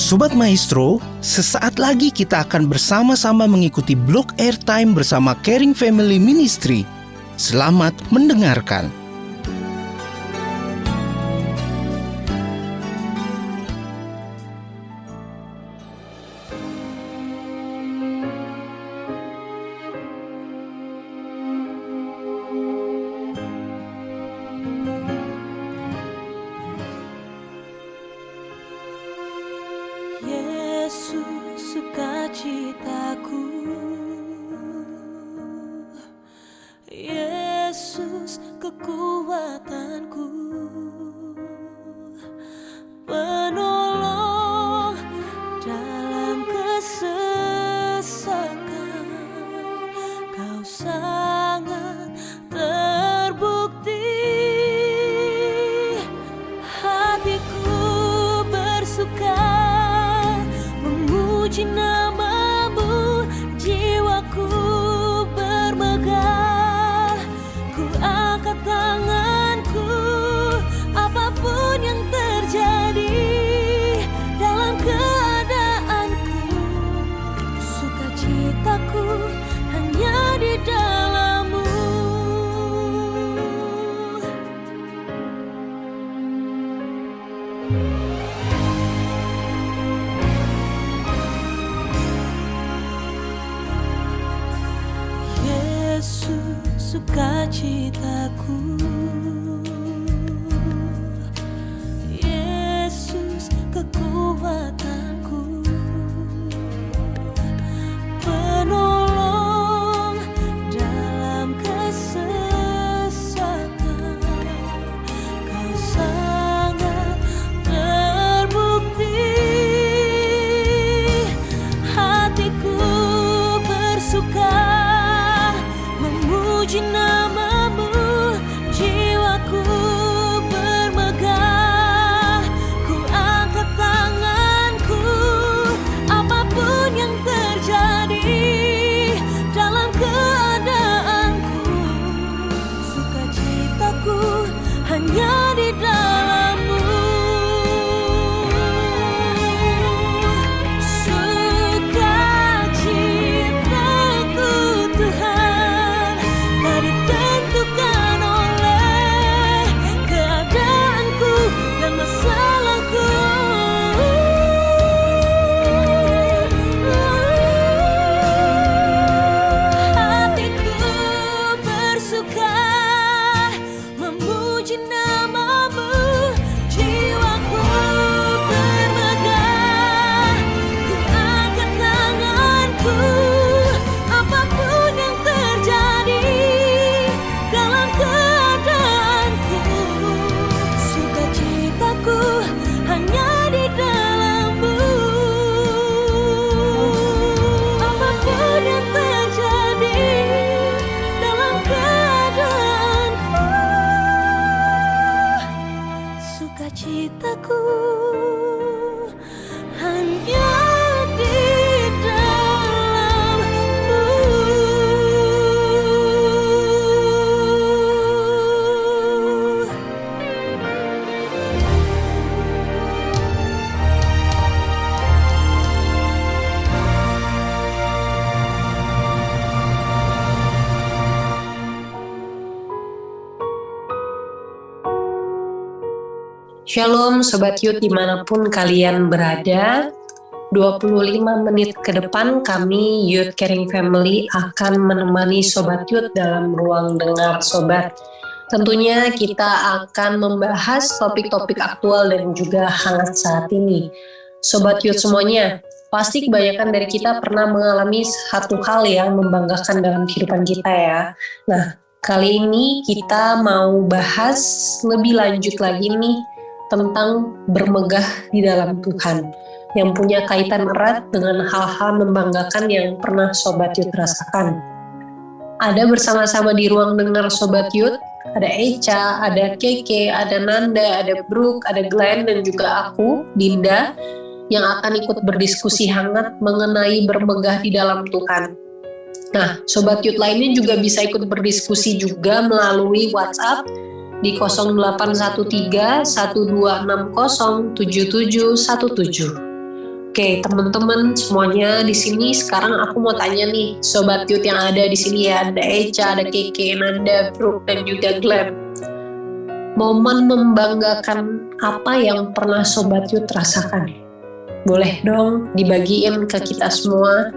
Sobat Maestro, sesaat lagi kita akan bersama-sama mengikuti blog Airtime bersama Caring Family Ministry. Selamat mendengarkan. Yesus sukacitaku, Yesus kekuatanku, penolong dalam kesesakan, kau sangat terbukti. Hatiku bersuka memuji namamu, jiwaku bermegah. Ku angkat tanganku, apapun yang terjadi dalam keadaanku. Sukacitaku hanya di dalam-Mu. Yesus sukacitaku, Yesus kekuatanku, penolong dalam kesesakan, kau sangat terbukti. Hatiku bersuka memuji namamu, jiwaku bermegah. Ku angkat tanganku, apapun yang terjadi dalam keadaanku. Sukacitaku hanya di dalam-Mu. Sukacitaku Tuhan tak ditentukan oleh keadaanku dan masalahku. Hatiku bersuka memuji namamu, jiwaku bermegah. Ku angkat tanganku, apapun yang terjadi dalam keadaanku. Sukacitaku hanya di dalam-Mu. Apapun yang terjadi dalam keadaanku, sukacitaku hanya di dalam-Mu. Shalom Sobat Youth dimanapun kalian berada. 25 menit ke depan kami Youth Caring Family akan menemani Sobat Youth dalam ruang dengar Sobat. Tentunya kita akan membahas topik-topik aktual dan juga hangat saat ini. Sobat Youth semuanya, pasti kebanyakan dari kita pernah mengalami satu hal yang membanggakan dalam kehidupan kita ya. Nah, kali ini kita mau bahas lebih lanjut lagi nih tentang bermegah di dalam Tuhan, yang punya kaitan erat dengan hal-hal membanggakan yang pernah Sobat Youth rasakan. Ada bersama-sama di ruang dengar Sobat Youth, ada Echa, ada Keke, ada Nanda, ada Brooke, ada Glenn, dan juga aku, Dinda, yang akan ikut berdiskusi hangat mengenai bermegah di dalam Tuhan. Nah, Sobat Youth lainnya juga bisa ikut berdiskusi juga melalui WhatsApp di 0813 1260 7717. Oke, teman-teman semuanya di sini sekarang aku mau tanya nih, Sobat Youth yang ada di sini ya, ada Echa, ada Keke, Nanda, Brooke, dan juga Glenn. Momen membanggakan apa yang pernah Sobat Youth rasakan? Boleh dong dibagiin ke kita semua.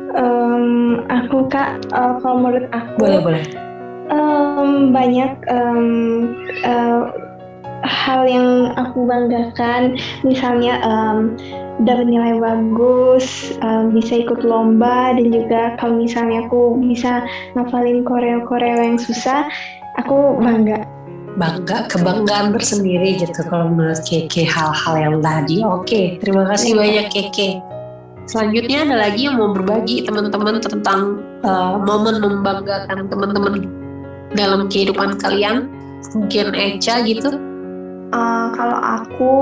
Aku Kak, kalau menurut aku Boleh. banyak hal yang aku banggakan, misalnya dapat nilai bagus, bisa ikut lomba, dan juga kalau misalnya aku bisa ngafalin koreo-koreo yang susah, aku bangga. Kebanggaan tersendiri gitu kalau menurut Keke hal-hal yang tadi. Oke, terima kasih banyak Keke. Selanjutnya ada lagi yang mau berbagi teman-teman tentang momen membanggakan teman-teman dalam kehidupan kalian. Mungkin Echa gitu. Kalau aku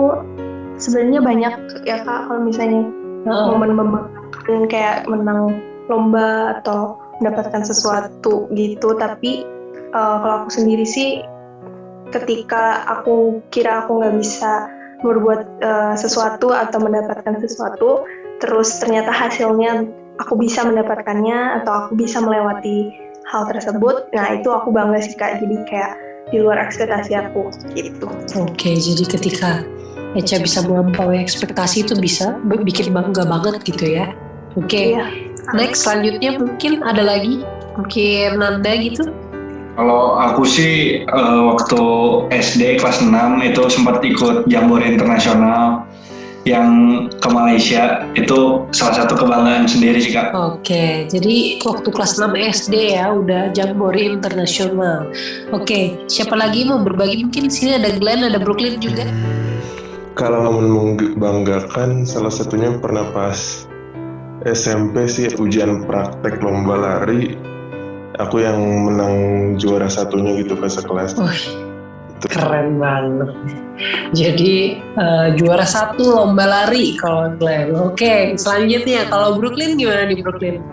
sebenarnya banyak ya Kak, kalau misalnya momen membanggakan kayak menang lomba atau mendapatkan sesuatu gitu, tapi kalau aku sendiri sih ketika aku kira aku nggak bisa berbuat sesuatu atau mendapatkan sesuatu, terus ternyata hasilnya aku bisa mendapatkannya atau aku bisa melewati hal tersebut, nah itu aku bangga sih Kak, jadi kayak di luar ekspektasi aku gitu. Oke, jadi ketika Echa bisa melampaui ekspektasi itu bisa bikin bangga banget gitu ya. Oke, Iya. Next selanjutnya mungkin ada lagi, mungkin Nanda gitu. Kalau aku sih waktu SD kelas 6 itu sempat ikut Jambore Internasional yang ke Malaysia, itu salah satu kebanggaan sendiri sih Kak. Oke, jadi waktu kelas 6 SD ya udah Jambore Internasional. Oke, siapa lagi mau berbagi? Mungkin sini ada Glenn, ada Brooklyn juga. Kalau membanggakan salah satunya pernah pas SMP sih, ujian praktek lomba lari. Aku yang menang juara satunya gitu pas sekelas. Keren banget. Jadi juara 1 lomba lari kalau Glenn. Oke, selanjutnya kalau Brooklyn gimana nih Brooklyn?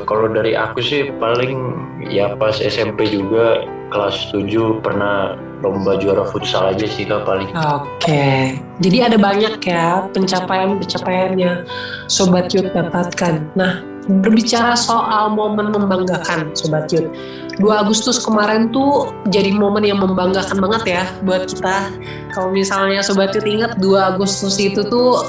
Kalau dari aku sih paling ya pas SMP juga kelas 7 pernah lomba juara futsal aja sih Kak paling. Oke, jadi ada banyak ya pencapaian-pencapaiannya Sobat Youth dapatkan. Nah, berbicara soal momen membanggakan Sobat Youth, 2 Agustus kemarin tuh jadi momen yang membanggakan banget ya buat kita. Kalau misalnya Sobat Youth ingat 2 Agustus itu tuh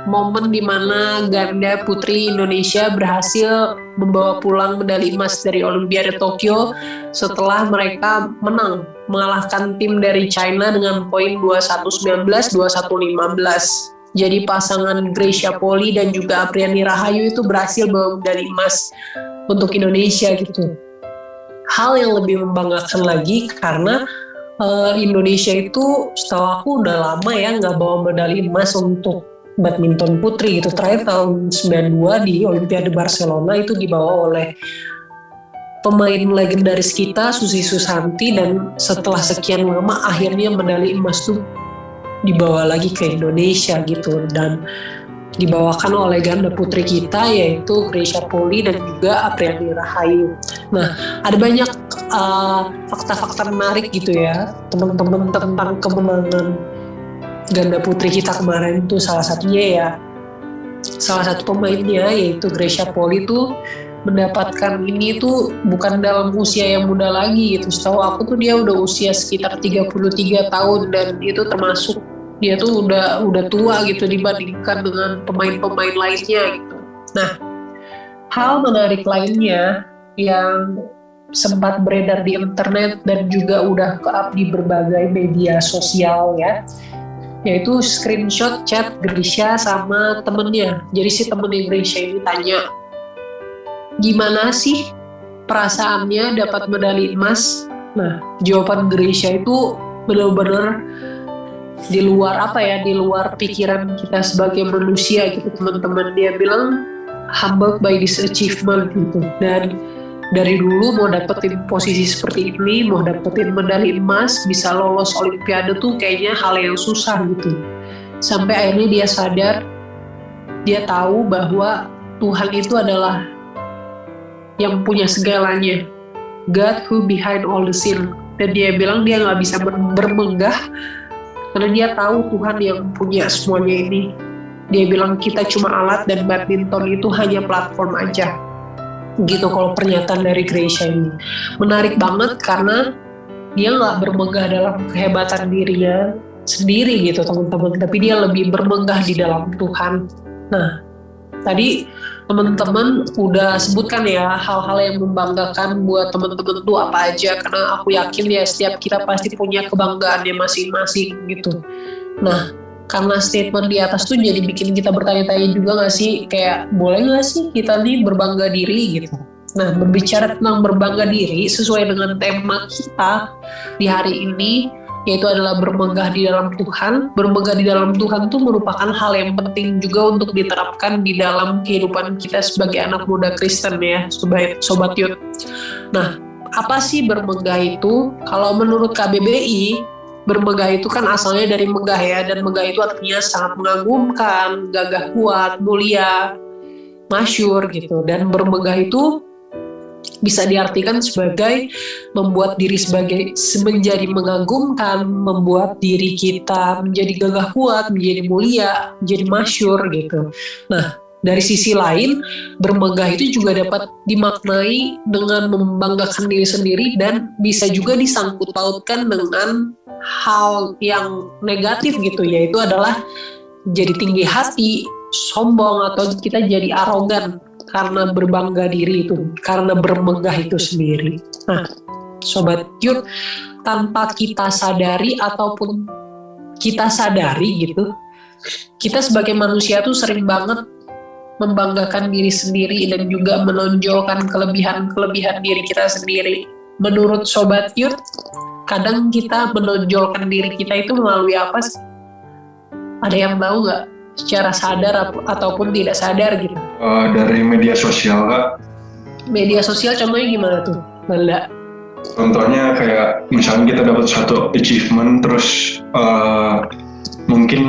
momen dimana ganda putri Indonesia berhasil membawa pulang medali emas dari Olimpiade Tokyo setelah mereka menang mengalahkan tim dari China dengan poin 21-19, 21-15. Jadi pasangan Gracia Poli dan juga Apriani Rahayu itu berhasil bawa medali emas untuk Indonesia gitu. Hal yang lebih membanggakan lagi karena Indonesia itu setahu aku udah lama ya nggak bawa medali emas untuk badminton putri gitu. Terakhir tahun 92 di Olimpiade Barcelona itu dibawa oleh pemain legendaris kita Susi Susanti, dan setelah sekian lama akhirnya medali emas tuh dibawa lagi ke Indonesia gitu, dan dibawakan oleh ganda putri kita yaitu Gracia Poli dan juga Apriani Rahayu. Nah, ada banyak fakta-fakta menarik gitu ya teman-teman tentang kemenangan ganda putri kita kemarin tuh. Salah satu pemainnya yaitu Gracia Poli tuh mendapatkan ini tuh bukan dalam usia yang muda lagi gitu. Setahu aku tuh dia udah usia sekitar 33 tahun, dan itu termasuk dia tuh udah tua gitu dibandingkan dengan pemain-pemain lainnya gitu. Nah, hal menarik lainnya yang sempat beredar di internet dan juga udah ke-up di berbagai media sosial ya, yaitu screenshot chat Gracia sama temennya. Jadi si temennya Gracia ini tanya, gimana sih perasaannya dapat medali emas? Nah, jawaban Gracia itu benar-benar di luar pikiran kita sebagai manusia gitu teman-teman. Dia bilang humbled by this achievement gitu, dan dari dulu mau dapetin posisi seperti ini, mau dapetin medali emas, bisa lolos Olimpiade tuh kayaknya hal yang susah gitu. Sampai akhirnya dia sadar, dia tahu bahwa Tuhan itu adalah yang punya segalanya, God who behind all the scene. Dan dia bilang dia nggak bisa bermegah Karena dia tahu Tuhan yang punya semuanya ini. Dia bilang kita cuma alat dan badminton itu hanya platform aja. Gitu kalau pernyataan dari Gracia ini. Menarik banget karena dia nggak bermegah dalam kehebatan dirinya sendiri gitu teman-teman. Tapi dia lebih bermegah di dalam Tuhan. Nah, tadi teman-teman udah sebutkan ya hal-hal yang membanggakan buat teman-teman tuh apa aja. Karena aku yakin ya setiap kita pasti punya kebanggaannya masing-masing gitu. Nah, karena statement di atas tuh jadi bikin kita bertanya-tanya juga gak sih, kayak boleh gak sih kita nih berbangga diri gitu. Nah, berbicara tentang berbangga diri sesuai dengan tema kita di hari ini, yaitu adalah bermegah di dalam Tuhan. Bermegah di dalam Tuhan itu merupakan hal yang penting juga untuk diterapkan di dalam kehidupan kita sebagai anak muda Kristen ya, Sobat Yud. Nah, apa sih bermegah itu? Kalau menurut KBBI, bermegah itu kan asalnya dari megah ya, dan megah itu artinya sangat mengagumkan, gagah kuat, mulia, masyhur gitu. Dan bermegah itu bisa diartikan sebagai membuat diri menjadi mengagumkan, membuat diri kita menjadi gagah kuat, menjadi mulia, menjadi masyhur gitu. Nah, dari sisi lain, bermegah itu juga dapat dimaknai dengan membanggakan diri sendiri dan bisa juga disangkut pautkan dengan hal yang negatif gitu, yaitu adalah jadi tinggi hati, sombong, atau kita jadi arogan karena berbangga diri itu, karena bermegah itu sendiri. Nah, Sobat Yud, tanpa kita sadari ataupun kita sadari gitu, kita sebagai manusia tuh sering banget membanggakan diri sendiri dan juga menonjolkan kelebihan-kelebihan diri kita sendiri. Menurut Sobat Yud, kadang kita menonjolkan diri kita itu melalui apa sih? Ada yang tahu nggak? Secara sadar ataupun tidak sadar gitu. Dari media sosial, Kak. Media sosial contohnya gimana tuh, Banda? Contohnya kayak misalnya kita dapat satu achievement, terus mungkin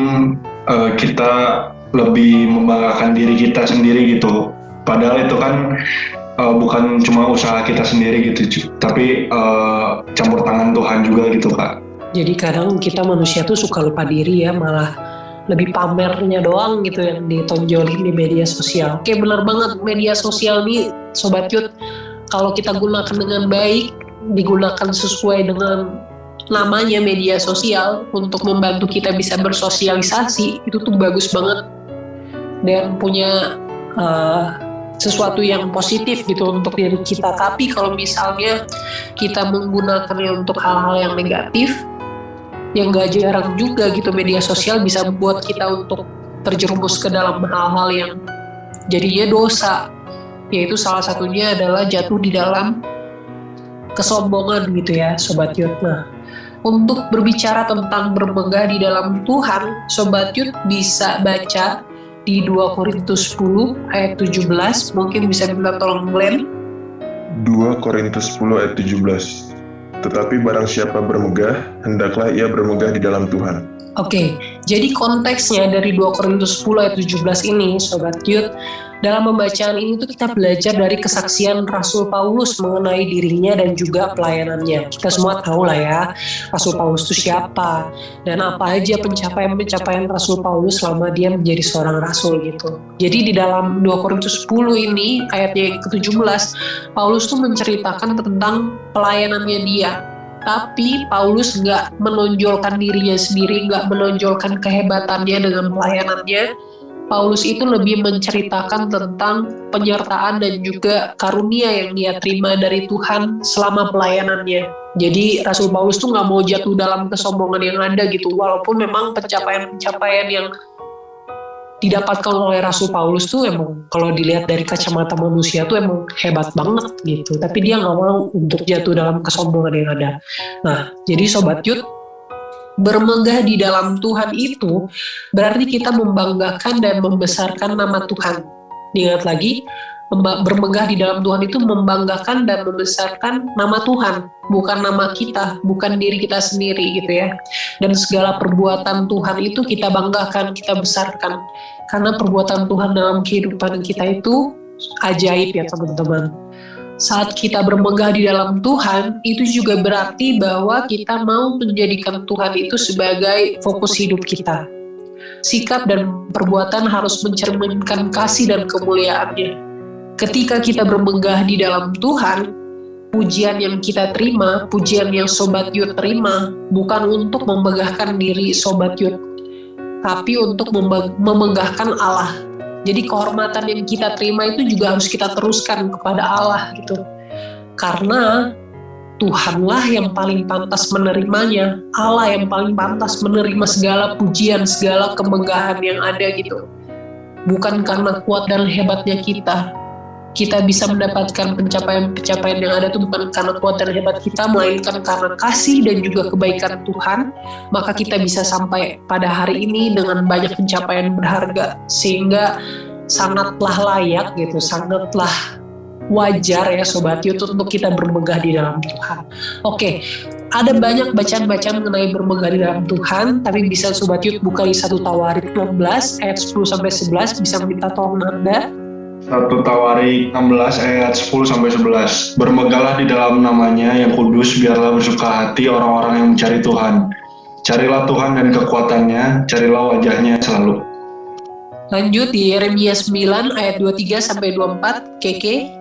kita lebih membanggakan diri kita sendiri gitu. Padahal itu kan bukan cuma usaha kita sendiri gitu, tapi campur tangan Tuhan juga gitu, Kak. Jadi kadang kita manusia tuh suka lupa diri ya, malah lebih pamernya doang gitu yang ditonjolin di media sosial. Oke, benar banget, media sosial nih Sobat Yud, kalau kita gunakan dengan baik, digunakan sesuai dengan namanya media sosial untuk membantu kita bisa bersosialisasi, itu tuh bagus banget dan punya sesuatu yang positif gitu untuk diri kita. Tapi kalau misalnya kita menggunakannya untuk hal-hal yang negatif, yang gak jarang juga gitu media sosial bisa membuat kita untuk terjerumus ke dalam hal-hal yang jadinya dosa, yaitu salah satunya adalah jatuh di dalam kesombongan gitu ya Sobat Yud. Nah, untuk berbicara tentang bermegah di dalam Tuhan, Sobat Yud bisa baca di 2 Korintus 10 ayat 17, mungkin bisa minta tolong Glenn. 2 Korintus 10 ayat 17. Tetapi barang siapa bermegah, hendaklah ia bermegah di dalam Tuhan. Oke, jadi konteksnya dari 2 Korintus 10 ayat 17 ini, Sobat Yud, dalam pembacaan ini tuh kita belajar dari kesaksian Rasul Paulus mengenai dirinya dan juga pelayanannya. Kita semua tahu lah ya, Rasul Paulus itu siapa, dan apa aja pencapaian Rasul Paulus selama dia menjadi seorang rasul gitu. Jadi di dalam 2 Korintus 10 ini, ayatnya yang ke-17, Paulus tuh menceritakan tentang pelayanannya dia. Tapi Paulus nggak menonjolkan dirinya sendiri, nggak menonjolkan kehebatannya dengan pelayanannya. Paulus itu lebih menceritakan tentang penyertaan dan juga karunia yang dia terima dari Tuhan selama pelayanannya. Jadi Rasul Paulus tuh nggak mau jatuh dalam kesombongan yang ada gitu, walaupun memang pencapaian-pencapaian yang didapatkan oleh Rasul Paulus tuh emang kalau dilihat dari kacamata manusia tuh emang hebat banget gitu, tapi dia nggak mau untuk jatuh dalam kesombongan yang ada. Nah, jadi Sobat Yud, bermegah di dalam Tuhan itu berarti kita membanggakan dan membesarkan nama Tuhan. Diingat lagi, bermegah di dalam Tuhan itu membanggakan dan membesarkan nama Tuhan, bukan nama kita, bukan diri kita sendiri gitu ya. Dan segala perbuatan Tuhan itu kita banggakan, kita besarkan, karena perbuatan Tuhan dalam kehidupan kita itu ajaib ya teman-teman. Saat kita bermegah di dalam Tuhan, itu juga berarti bahwa kita mau menjadikan Tuhan itu sebagai fokus hidup kita. Sikap dan perbuatan harus mencerminkan kasih dan kemuliaan-Nya. Ketika kita bermegah di dalam Tuhan, pujian yang kita terima, pujian yang Sobat Youth terima, bukan untuk memegahkan diri Sobat Youth, tapi untuk memegahkan Allah. Jadi kehormatan yang kita terima itu juga harus kita teruskan kepada Allah gitu. Karena Tuhanlah yang paling pantas menerimanya, Allah yang paling pantas menerima segala pujian, segala kemegahan yang ada gitu. Bukan karena kuat dan hebatnya kita bisa mendapatkan pencapaian-pencapaian yang ada itu bukan karena kuat dan hebat kita, melainkan karena kasih dan juga kebaikan Tuhan, maka kita bisa sampai pada hari ini dengan banyak pencapaian berharga, sehingga sangatlah layak gitu, sangatlah wajar ya Sobat Youth untuk kita bermegah di dalam Tuhan. Oke, ada banyak bacaan-bacaan mengenai bermegah di dalam Tuhan, tapi bisa Sobat Youth buka di 1 Tawarik 16 ayat 10-11, bisa minta tolong Anda. 1 Tawarik 16 ayat 10-11. Bermegahlah di dalam namanya yang kudus, biarlah bersuka hati orang-orang yang mencari Tuhan. Carilah Tuhan dan kekuatannya, carilah wajahnya selalu. Lanjut di Yeremia 9 ayat 23-24, Keke.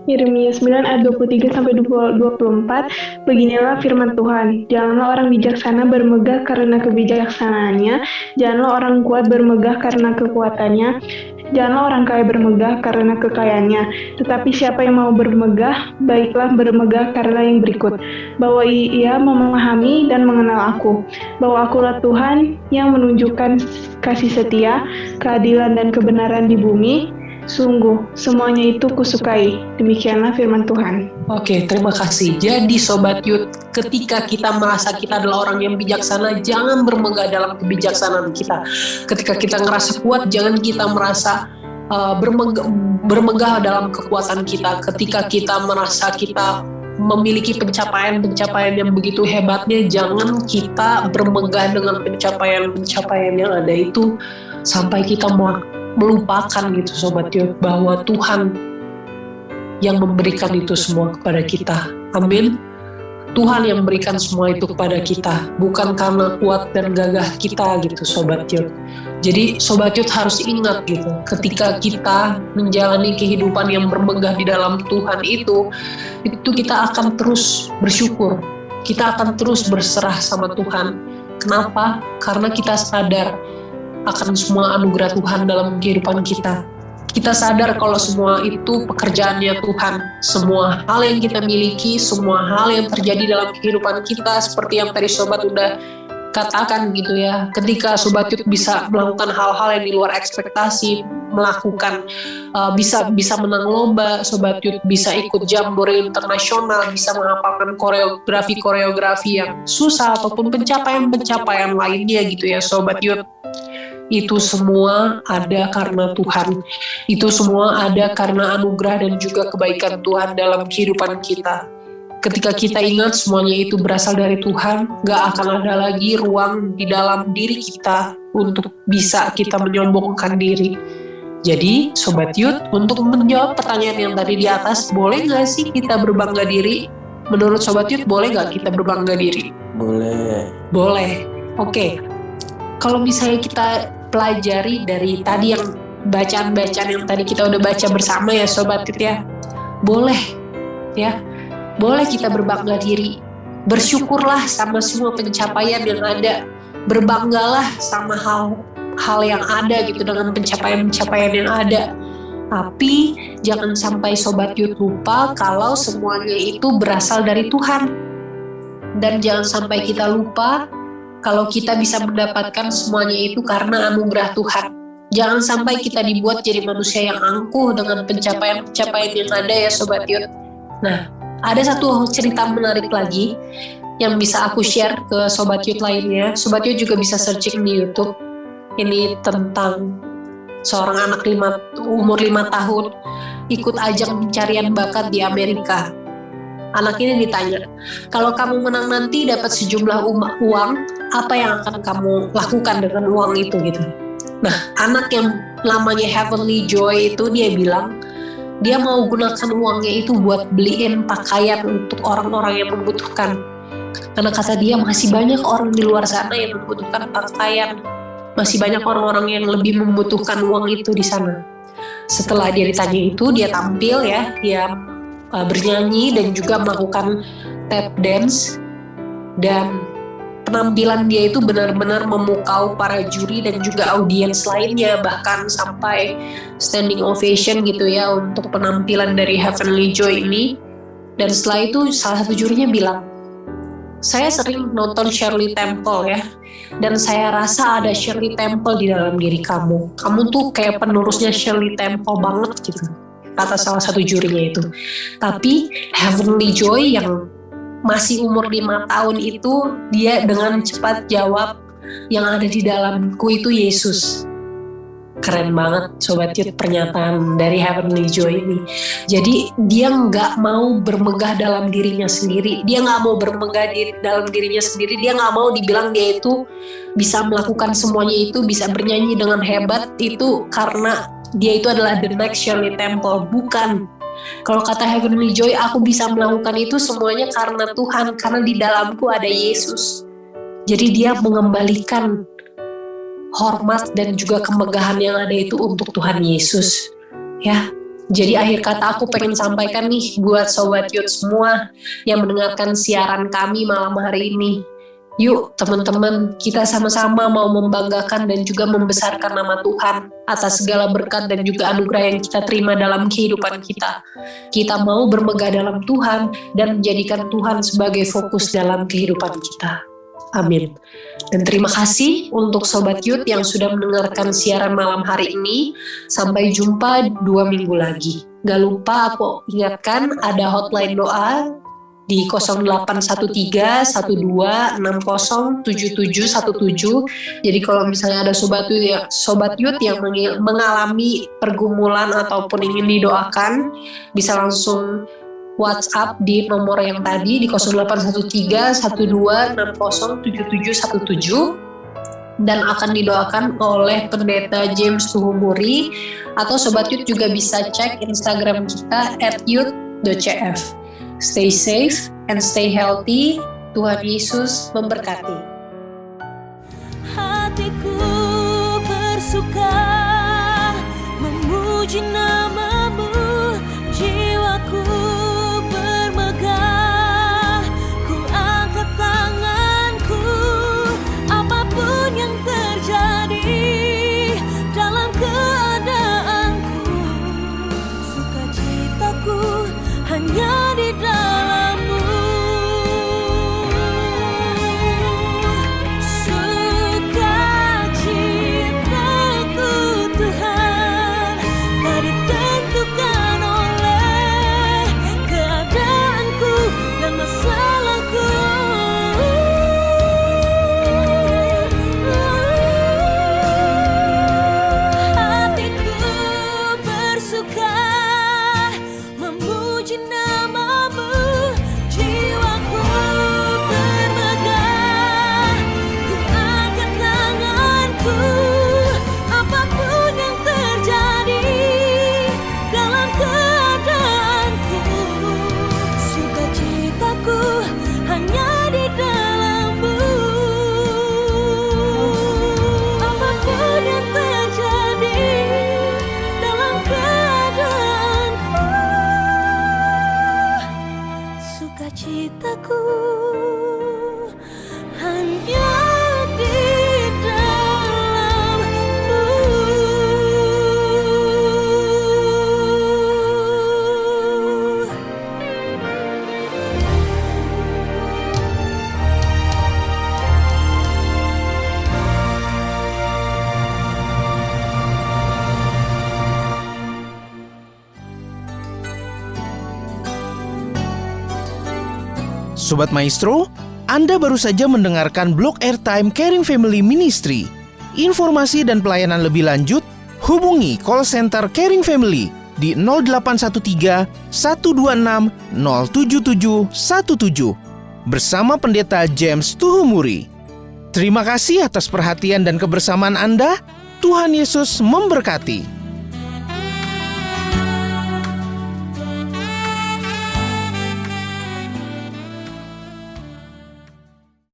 Yeremia 9 ayat 23-24, beginilah firman Tuhan, janganlah orang bijaksana bermegah karena kebijaksanaannya, janganlah orang kuat bermegah karena kekuatannya, janganlah orang kaya bermegah karena kekayaannya, tetapi siapa yang mau bermegah, baiklah bermegah karena yang berikut, bahwa ia memahami dan mengenal aku, bahwa akulah Tuhan yang menunjukkan kasih setia, keadilan dan kebenaran di bumi. Sungguh, semuanya itu kusukai. Demikianlah firman Tuhan. Oke, terima kasih. Jadi Sobat Youth, ketika kita merasa kita adalah orang yang bijaksana, jangan bermegah dalam kebijaksanaan kita. Ketika kita ngerasa kuat, jangan kita merasa bermegah dalam kekuatan kita. Ketika kita merasa kita memiliki pencapaian-pencapaian yang begitu hebatnya, jangan kita bermegah dengan pencapaian-pencapaian yang ada itu sampai kita melupakan gitu Sobat Youth, bahwa Tuhan yang memberikan itu semua kepada kita. Amin. Tuhan yang memberikan semua itu kepada kita, bukan karena kuat dan gagah kita gitu Sobat Youth. Jadi Sobat Youth harus ingat gitu, ketika kita menjalani kehidupan yang bermegah di dalam Tuhan itu kita akan terus bersyukur, kita akan terus berserah sama Tuhan. Kenapa? Karena kita sadar akan semua anugerah Tuhan dalam kehidupan kita. Kita sadar kalau semua itu pekerjaannya Tuhan. Semua hal yang kita miliki, semua hal yang terjadi dalam kehidupan kita, seperti yang tadi Sobat udah katakan gitu ya. Ketika Sobat Youth bisa melakukan hal-hal yang di luar ekspektasi, melakukan bisa menang lomba, Sobat Youth bisa ikut jambore internasional, bisa menghafalkan koreografi yang susah ataupun pencapaian-pencapaian lainnya gitu ya Sobat Youth. Itu semua ada karena Tuhan. Itu semua ada karena anugerah dan juga kebaikan Tuhan dalam kehidupan kita. Ketika kita ingat semuanya itu berasal dari Tuhan, gak akan ada lagi ruang di dalam diri kita untuk bisa kita menyombongkan diri. Jadi Sobat Youth, untuk menjawab pertanyaan yang tadi di atas, boleh gak sih kita berbangga diri? Menurut Sobat Youth, boleh gak kita berbangga diri? Boleh. Boleh. Oke. Kalau misalnya kita pelajari dari tadi yang bacaan-bacaan yang tadi kita udah baca bersama ya Sobat Youth ya, boleh kita berbangga diri, bersyukurlah sama semua pencapaian yang ada, berbanggalah sama hal yang ada gitu dengan pencapaian-pencapaian yang ada. Tapi jangan sampai Sobat Youth lupa kalau semuanya itu berasal dari Tuhan, dan jangan sampai kita lupa kalau kita bisa mendapatkan semuanya itu karena anugerah Tuhan. Jangan sampai kita dibuat jadi manusia yang angkuh dengan pencapaian-pencapaian yang ada ya Sobat Youth. Nah, ada satu cerita menarik lagi yang bisa aku share ke Sobat Youth lainnya. Sobat Youth juga bisa searching di YouTube. Ini tentang seorang anak umur 5 tahun ikut ajang pencarian bakat di Amerika. Anak ini ditanya, kalau kamu menang nanti dapat sejumlah uang, apa yang akan kamu lakukan dengan uang itu gitu. Nah, anak yang namanya Heavenly Joy itu dia bilang, dia mau gunakan uangnya itu buat beliin pakaian untuk orang-orang yang membutuhkan. Karena kata dia masih banyak orang di luar sana yang membutuhkan pakaian. Masih banyak orang-orang yang lebih membutuhkan uang itu di sana. Setelah dia ditanya itu, dia tampil ya, dia bernyanyi dan juga melakukan tap dance. Dan penampilan dia itu benar-benar memukau para juri dan juga audiens lainnya, bahkan sampai standing ovation gitu ya untuk penampilan dari Heavenly Joy ini. Dan setelah itu salah satu jurinya bilang, saya sering nonton Shirley Temple ya, dan saya rasa ada Shirley Temple di dalam diri kamu. Kamu tuh kayak penerusnya Shirley Temple banget gitu, kata salah satu jurinya itu. Tapi Heavenly Joy yang masih umur 5 tahun itu, dia dengan cepat jawab, yang ada di dalamku itu Yesus. Keren banget Sobat Youth pernyataan dari Heavenly Joy ini. Jadi dia nggak mau bermegah dalam dirinya sendiri. Dia nggak mau bermegah dalam dirinya sendiri. Dia nggak mau dibilang dia itu bisa melakukan semuanya itu, bisa bernyanyi dengan hebat itu karena dia itu adalah the next Shirley Temple. Bukan. Kalau kata Heavenly Joy, aku bisa melakukan itu semuanya karena Tuhan, karena di dalamku ada Yesus. Jadi dia mengembalikan hormat dan juga kemegahan yang ada itu untuk Tuhan Yesus. Ya, jadi akhir kata aku pengen sampaikan nih buat Sobat Youth semua yang mendengarkan siaran kami malam hari ini. Yuk teman-teman, kita sama-sama mau membanggakan dan juga membesarkan nama Tuhan atas segala berkat dan juga anugerah yang kita terima dalam kehidupan kita. Kita mau bermegah dalam Tuhan dan menjadikan Tuhan sebagai fokus dalam kehidupan kita. Amin. Dan terima kasih untuk Sobat Youth yang sudah mendengarkan siaran malam hari ini. Sampai jumpa 2 minggu lagi. Gak lupa aku ingatkan ada hotline doa di 0813-1260-7717. Jadi kalau misalnya ada Sobat Youth yang mengalami pergumulan ataupun ingin didoakan, bisa langsung WhatsApp di nomor yang tadi di 0813-1260-7717 dan akan didoakan oleh Pendeta James Tuhumuri. Atau Sobat Youth juga bisa cek Instagram kita @youth.cf. Stay safe and stay healthy. Tuhan Yesus memberkati. Hatiku bersuka memuji nama-Mu, jiwaku bermegah, ku angkat tanganku, apapun yang terjadi dalam keadaanku, sukacitaku hanya di dalam-Mu. Sukacitaku Tuhan tak ditentukan oleh keadaanku dan masalahku. Hatiku bersuka memuji nama-Mu, jiwaku bermegah, ku angkat tanganku, apapun yang terjadi dalam keadaanku, sukacitaku hanya di dalam-Mu. Apapun yang terjadi dalam keadaanku, sukacitaku hanya di dalam-Mu. Sobat Maestro, Anda baru saja mendengarkan Blok Airtime Caring Family Ministry. Informasi dan pelayanan lebih lanjut, hubungi call center Caring Family di 0813 126 07717 bersama Pendeta James Tuhumuri. Terima kasih atas perhatian dan kebersamaan Anda. Tuhan Yesus memberkati.